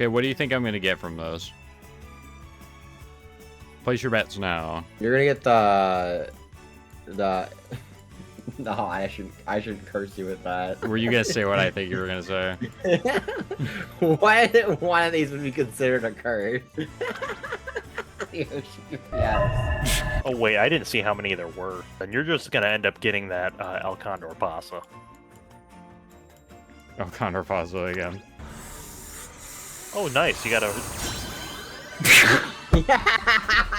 Okay, what do you think I'm gonna get from those? Place your bets now. You're gonna get the no, I shouldn't curse you with that. Were you gonna say what I think you were gonna say? One of these would be considered a curse. Yes. Oh wait, I didn't see how many there were. And you're just gonna end up getting that El Condor Pasa. Oh, Condor Pasa again. Oh nice, you got a...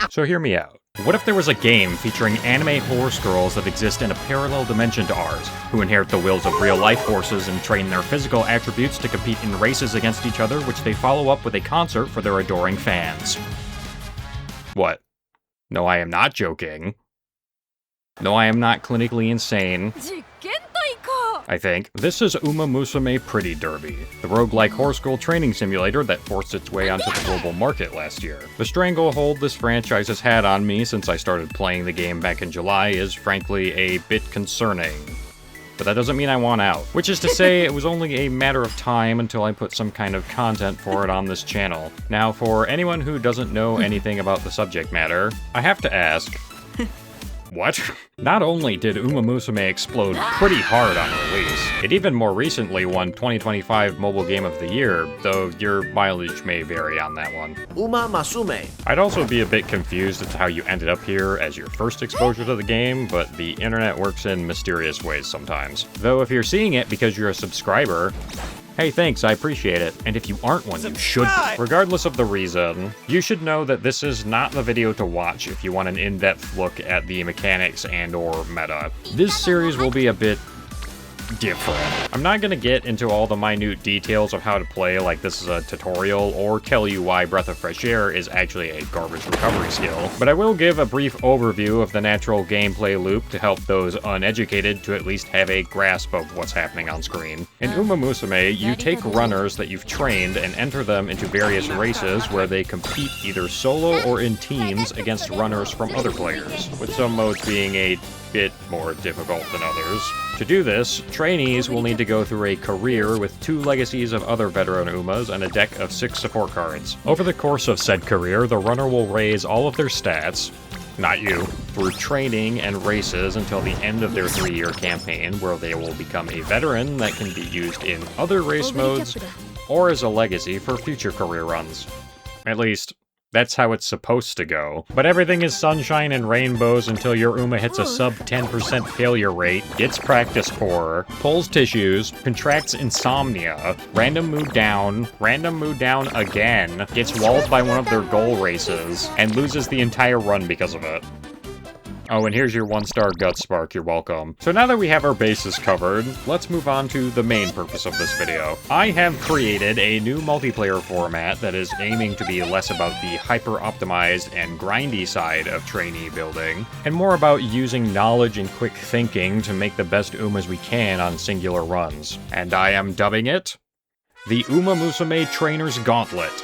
So hear me out. What if there was a game featuring anime horse girls that exist in a parallel dimension to ours, who inherit the wills of real-life horses and train their physical attributes to compete in races against each other, which they follow up with a concert for their adoring fans? What? No, I am not joking. No, I am not clinically insane. I think. This is Umamusume Pretty Derby, the roguelike horse girl training simulator that forced its way onto the global market last year. The stranglehold this franchise has had on me since I started playing the game back in July is frankly a bit concerning. But that doesn't mean I want out. Which is to say, it was only a matter of time until I put some kind of content for it on this channel. Now, for anyone who doesn't know anything about the subject matter, I have to ask, what? Not only did Umamusume explode pretty hard on release, it even more recently won 2025 Mobile Game of the Year, though your mileage may vary on that one. Umamusume. I'd also be a bit confused as to how you ended up here as your first exposure to the game, but the internet works in mysterious ways sometimes. Though if you're seeing it because you're a subscriber, hey, thanks, I appreciate it. And if you aren't one, you should be. Regardless of the reason, you should know that this is not the video to watch if you want an in-depth look at the mechanics and/or meta. This series will be a bit different. I'm not gonna get into all the minute details of how to play like this is a tutorial, or tell you why Breath of Fresh Air is actually a garbage recovery skill, but I will give a brief overview of the natural gameplay loop to help those uneducated to at least have a grasp of what's happening on screen. In Umamusume, you take runners that you've trained and enter them into various races where they compete either solo or in teams against runners from other players, with some modes being a bit more difficult than others. To do this, trainees will need to go through a career with 2 legacies of other veteran Umas and a deck of 6 support cards. Over the course of said career, the runner will raise all of their stats, not you, through training and races until the end of their 3-year campaign, where they will become a veteran that can be used in other race modes or as a legacy for future career runs. At least, that's how it's supposed to go. But everything is sunshine and rainbows until your Uma hits a sub 10% failure rate, gets practice poor, pulls tissues, contracts insomnia, random mood down again, gets walled by one of their goal races, and loses the entire run because of it. Oh, and here's your 1-star Gut Spark, you're welcome. So now that we have our bases covered, let's move on to the main purpose of this video. I have created a new multiplayer format that is aiming to be less about the hyper-optimized and grindy side of trainee building, and more about using knowledge and quick thinking to make the best Umas we can on singular runs. And I am dubbing it the Umamusume Trainer's Gauntlet.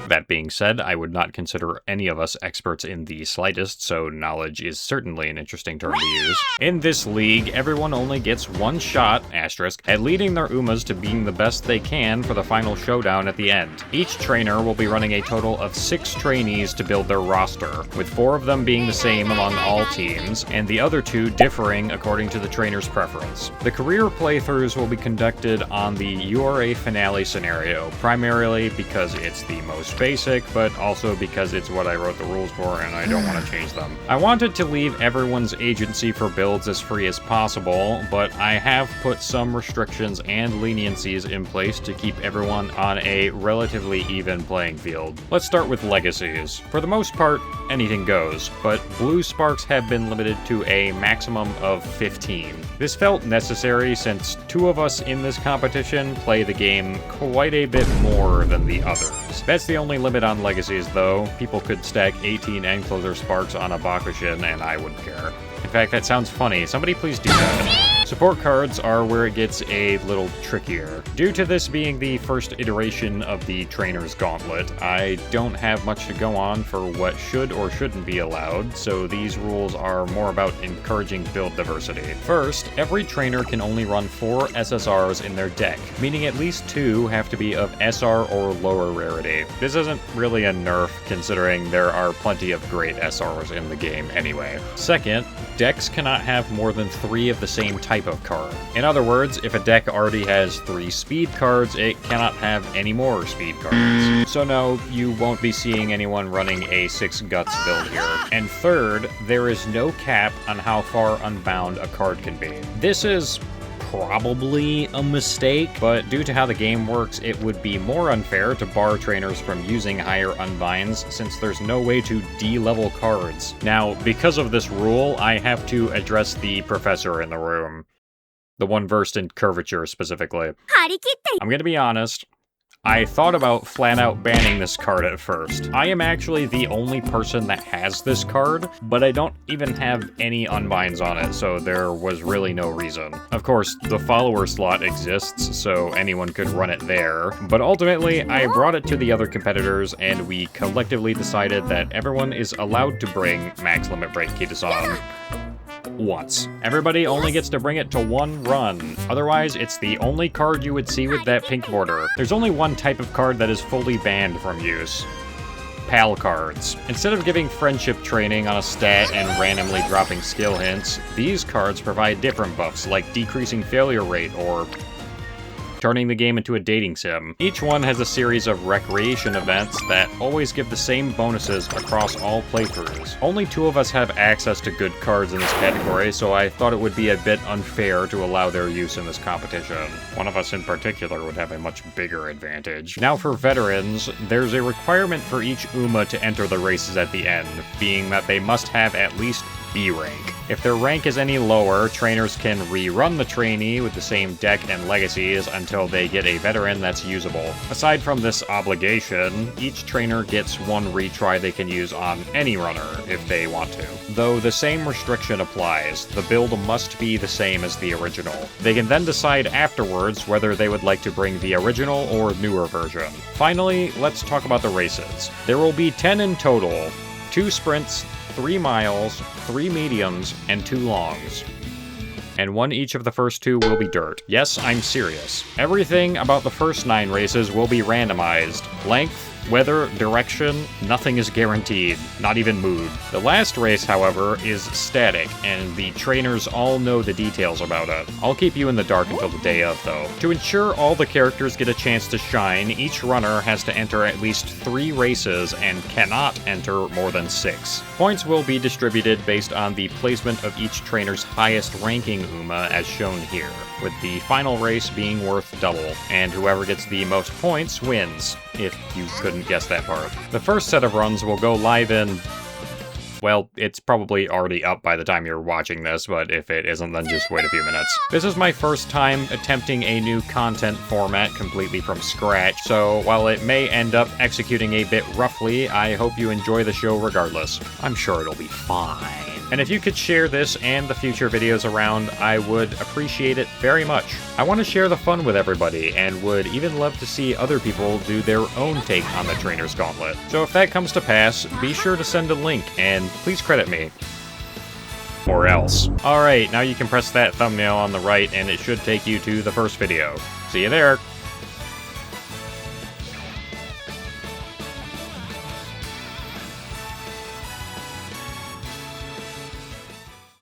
That being said, I would not consider any of us experts in the slightest, so knowledge is certainly an interesting term to use. In this league, everyone only gets 1 shot, asterisk, at leading their Umas to being the best they can for the final showdown at the end. Each trainer will be running a total of 6 trainees to build their roster, with 4 of them being the same among all teams, and the other 2 differing according to the trainer's preference. The career playthroughs will be conducted on the URA Finale scenario, primarily because it's the most basic, but also because it's what I wrote the rules for and I don't want to change them. I wanted to leave everyone's agency for builds as free as possible, but I have put some restrictions and leniencies in place to keep everyone on a relatively even playing field. Let's start with legacies. For the most part, anything goes, but blue sparks have been limited to a maximum of 15. This felt necessary since 2 of us in this competition play the game quite a bit more than the others. That's the only limit on legacies though. People could stack 18 Encloser sparks on a Bakushin and I wouldn't care. In fact, that sounds funny. Somebody please do that. Support cards are where it gets a little trickier. Due to this being the first iteration of the Trainer's Gauntlet, I don't have much to go on for what should or shouldn't be allowed, so these rules are more about encouraging build diversity. First, every trainer can only run 4 SSRs in their deck, meaning at least 2 have to be of SR or lower rarity. This isn't really a nerf, considering there are plenty of great SRs in the game anyway. Second, decks cannot have more than 3 of the same type of card. In other words, if a deck already has 3 speed cards, it cannot have any more speed cards. So no, you won't be seeing anyone running a 6 Guts build here. And third, there is no cap on how far unbound a card can be. This is probably a mistake, but due to how the game works, it would be more unfair to bar trainers from using higher unbinds since there's no way to de-level cards. Now, because of this rule, I have to address the professor in the room. The one versed in curvature, specifically. I'm gonna be honest, I thought about flat out banning this card at first. I am actually the only person that has this card, but I don't even have any unbinds on it, so there was really no reason. Of course, the follower slot exists, so anyone could run it there, but ultimately, I brought it to the other competitors, and we collectively decided that everyone is allowed to bring Max Limit Break Kitasan once. Everybody only gets to bring it to 1 run. Otherwise, it's the only card you would see with that pink border. There's only one type of card that is fully banned from use. PAL cards. Instead of giving friendship training on a stat and randomly dropping skill hints, these cards provide different buffs, like decreasing failure rate or turning the game into a dating sim. Each one has a series of recreation events that always give the same bonuses across all playthroughs. Only 2 of us have access to good cards in this category, so I thought it would be a bit unfair to allow their use in this competition. One of us in particular would have a much bigger advantage. Now for veterans, there's a requirement for each UMA to enter the races at the end, being that they must have at least B rank. If their rank is any lower, trainers can rerun the trainee with the same deck and legacies until they get a veteran that's usable. Aside from this obligation, each trainer gets 1 retry they can use on any runner if they want to. Though the same restriction applies, the build must be the same as the original. They can then decide afterwards whether they would like to bring the original or newer version. Finally, let's talk about the races. There will be 10 in total, 2 sprints, 3 miles, 3 mediums, and 2 longs. And 1 each of the first 2 will be dirt. Yes, I'm serious. Everything about the first 9 races will be randomized. Length, weather, direction, nothing is guaranteed, not even mood. The last race, however, is static, and the trainers all know the details about it. I'll keep you in the dark until the day of, though. To ensure all the characters get a chance to shine, each runner has to enter at least 3 races and cannot enter more than 6. Points will be distributed based on the placement of each trainer's highest ranking UMA as shown here, with the final race being worth double, and whoever gets the most points wins, if you couldn't guess that part. The first set of runs will go live in... well, it's probably already up by the time you're watching this, but if it isn't, then just wait a few minutes. This is my first time attempting a new content format completely from scratch, so while it may end up executing a bit roughly, I hope you enjoy the show regardless. I'm sure it'll be fine. And if you could share this and the future videos around, I would appreciate it very much. I want to share the fun with everybody, and would even love to see other people do their own take on the Trainer's Gauntlet. So if that comes to pass, be sure to send a link, and please credit me. Or else. Alright, now you can press that thumbnail on the right, and it should take you to the first video. See you there!